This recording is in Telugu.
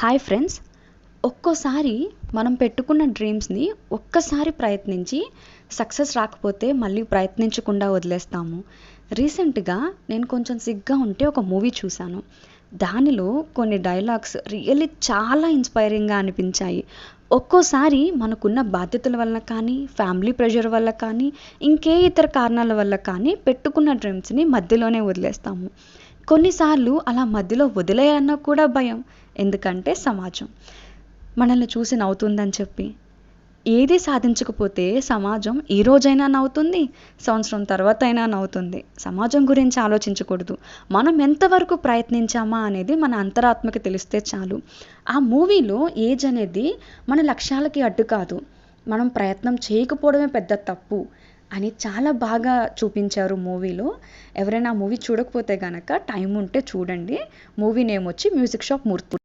Hi friends. ఒక్కోసారి మనం పెట్టుకున్న డ్రీమ్స్ని ఒక్కసారి ప్రయత్నించి సక్సెస్ రాకపోతే మళ్ళీ ప్రయత్నించకుండా వదిలేస్తాము. రీసెంట్గా నేను కొంచెం సిగ్గా ఉంటే ఒక మూవీ చూశాను. దానిలో కొన్ని డైలాగ్స్ రియల్లీ చాలా ఇన్స్పైరింగ్గా అనిపించాయి. ఒక్కోసారి మనకున్న బాధ్యతల వల్ల కానీ, ఫ్యామిలీ ప్రెషర్ వల్ల కానీ, ఇంకే ఇతర కారణాల వల్ల కానీ పెట్టుకున్న డ్రీమ్స్ని మధ్యలోనే వదిలేస్తాము. కొన్నిసార్లు అలా మధ్యలో వదిలేయాలన్నా కూడా భయం. ఎందుకంటే సమాజం మనల్ని చూసి నవ్వుతుందని చెప్పి. ఏది సాధించకపోతే సమాజం ఈ రోజైనా నవ్వుతుంది, సంవత్సరం తర్వాత అయినా నవ్వుతుంది. సమాజం గురించి ఆలోచించకూడదు. మనం ఎంతవరకు ప్రయత్నించామా అనేది మన అంతరాత్మకి తెలిస్తే చాలు. ఆ మూవీలో ఏజ్ అనేది మన లక్ష్యాలకి అడ్డు కాదు, మనం ప్రయత్నం చేయకపోవడమే పెద్ద తప్పు అని చాలా బాగా చూపించారు మూవీలో. ఎవరైనా మూవీ చూడకపోతే గనక టైం ఉంటే చూడండి. మూవీ నేమ్ వచ్చి మ్యూజిక్ షాప్ మూర్తి.